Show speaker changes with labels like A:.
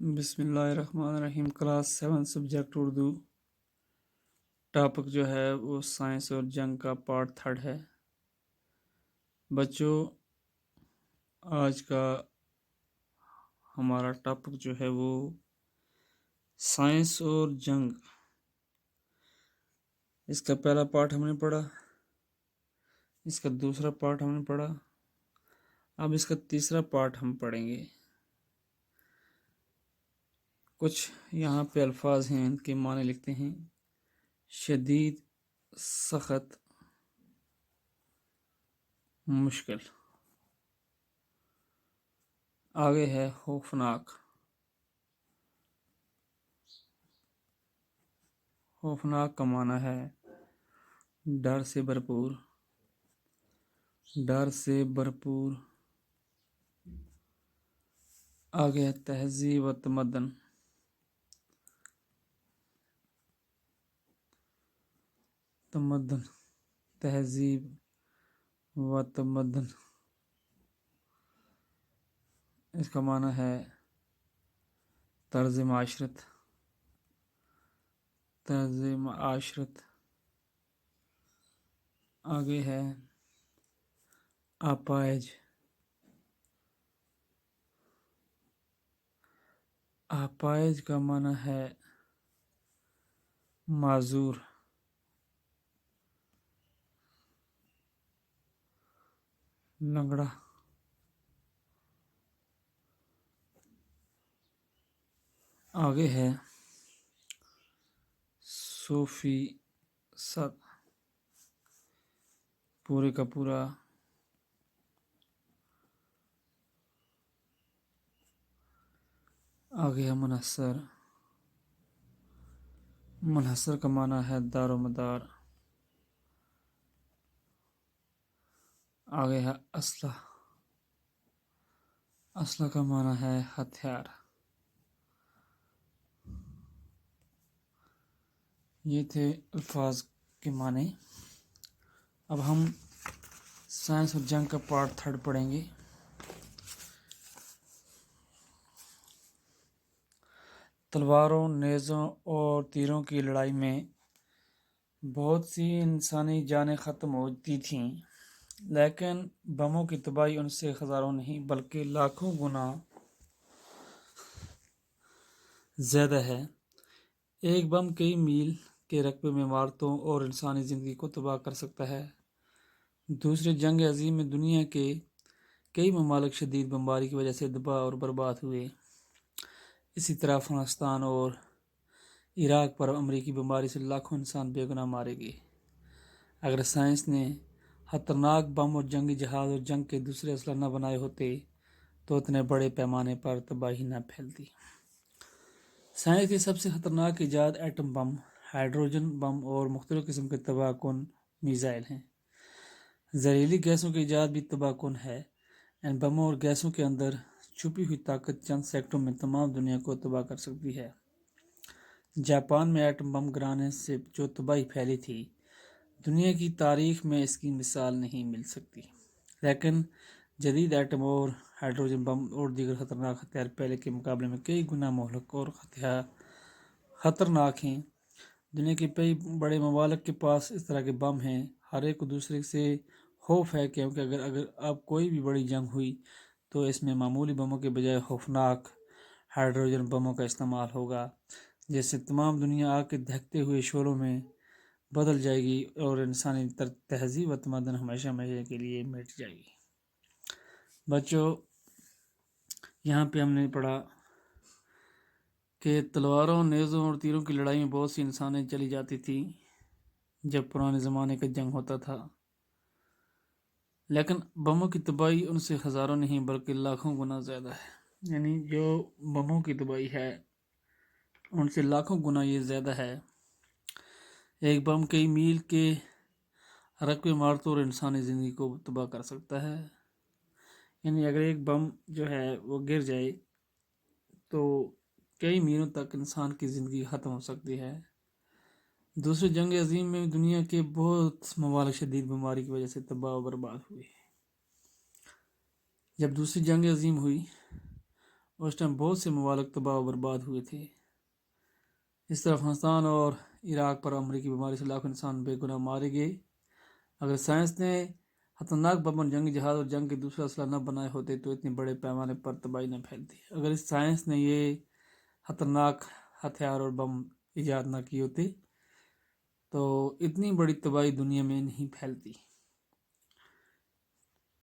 A: بسم اللہ الرحمن الرحیم۔ Class 7 subject Urdu. ٹاپک جو ہے وہ سائنس اور جنگ کا پارٹ 3 ہے۔ بچوں، آج کا ہمارا ٹاپک جو ہے وہ سائنس اور جنگ۔ اس کا پہلا پارٹ ہم نے پڑھا، اس کا دوسرا پارٹ ہم نے پڑھا، اب اس کا تیسرا پارٹ ہم پڑھیں گے۔ کچھ یہاں پہ الفاظ ہیں، ان کے معنی لکھتے ہیں۔ شدید، سخت، مشکل۔ آگے ہے خوفناک۔ خوفناک کا معنی ہے ڈر سے بھرپور، ڈر سے بھرپور۔ آگے ہے تہذیب و تمدن۔ تمدن، تہذیب و تمدن، اس کا معنی ہے طرز معاشرت، طرز معاشرت۔ آگے ہے آپائج۔ آپائج کا معنی ہے معذور، لنگڑا۔ آگے ہے صوفی صد، پورے کا پورا۔ آگے ہے منحصر۔ منحصر کا معنی ہے دار و مدار۔ آگے ہے اسلحہ۔ اسلحہ کا معنی ہے ہتھیار۔ یہ تھے الفاظ کے معنی۔ اب ہم سائنس اور جنگ کا پارٹ 3 پڑھیں گے۔ تلواروں، نیزوں اور تیروں کی لڑائی میں بہت سی انسانی جانیں ختم ہوتی تھیں، لیکن بموں کی تباہی ان سے ہزاروں نہیں بلکہ لاکھوں گنا زیادہ ہے۔ ایک بم کئی میل کے رقبے میں عمارتوں اور انسانی زندگی کو تباہ کر سکتا ہے۔ دوسری جنگ عظیم میں دنیا کے کئی ممالک شدید بمباری کی وجہ سے تباہ اور برباد ہوئے۔ اسی طرح افغانستان اور عراق پر امریکی بمباری سے لاکھوں انسان بے گناہ مارے گئے۔ اگر سائنس نے خطرناک بم اور جنگی جہاز اور جنگ کے دوسرے اسلحے نہ بنائے ہوتے تو اتنے بڑے پیمانے پر تباہی نہ پھیلتی۔ سائنس کی سب سے خطرناک ایجاد ایٹم بم، ہائیڈروجن بم اور مختلف قسم کے تباہ کن میزائل ہیں۔ زہریلی گیسوں کی ایجاد بھی تباہ کن ہے۔ ان بموں اور گیسوں کے اندر چھپی ہوئی طاقت چند سیکنڈوں میں تمام دنیا کو تباہ کر سکتی ہے۔ جاپان میں ایٹم بم گرانے سے جو تباہی پھیلی تھی، دنیا کی تاریخ میں اس کی مثال نہیں مل سکتی۔ لیکن جدید ایٹم اور ہائیڈروجن بم اور دیگر خطرناک ہتھیار پہلے کے مقابلے میں کئی گنا مہلک اور خطرناک ہیں۔ دنیا کے کئی بڑے ممالک کے پاس اس طرح کے بم ہیں۔ ہر ایک کو دوسرے سے خوف ہے، کیونکہ اگر اب کوئی بھی بڑی جنگ ہوئی تو اس میں معمولی بموں کے بجائے خوفناک ہائیڈروجن بموں کا استعمال ہوگا، جس سے تمام دنیا آگ کے دہکتے ہوئے شعلوں میں بدل جائے گی اور انسانی تہذیب و تمدن ہمیشہ ہمیشہ کے لیے مٹ جائے گی۔ بچوں، یہاں پہ ہم نے پڑھا کہ تلواروں، نیزوں اور تیروں کی لڑائی میں بہت سی انسانیں چلی جاتی تھیں جب پرانے زمانے کا جنگ ہوتا تھا، لیکن بموں کی تباہی ان سے ہزاروں نہیں بلکہ لاکھوں گنا زیادہ ہے۔ یعنی جو بموں کی تباہی ہے ان سے لاکھوں گنا یہ زیادہ ہے۔ ایک بم کئی میل کے رقبے عمارتوں اور انسانی زندگی کو تباہ کر سکتا ہے۔ یعنی اگر ایک بم جو ہے وہ گر جائے تو کئی میلوں تک انسان کی زندگی ختم ہو سکتی ہے۔ دوسری جنگ عظیم میں دنیا کے بہت ممالک شدید بیماری کی وجہ سے تباہ و برباد ہوئے۔ جب دوسری جنگ عظیم ہوئی، اس ٹائم بہت سے ممالک تباہ و برباد ہوئے تھے۔ اس طرح افغانستان اور عراق پر امریکی بیماری سے لاکھوں انسان بے گناہ مارے گئے۔ اگر سائنس نے خطرناک بم اور جنگی جہاز اور جنگ کے دوسرے اسلحہ نہ بنائے ہوتے تو اتنے بڑے پیمانے پر تباہی نہ پھیلتی۔ اگر اس سائنس نے یہ خطرناک ہتھیار اور بم ایجاد نہ کیے ہوتے تو اتنی بڑی تباہی دنیا میں نہیں پھیلتی۔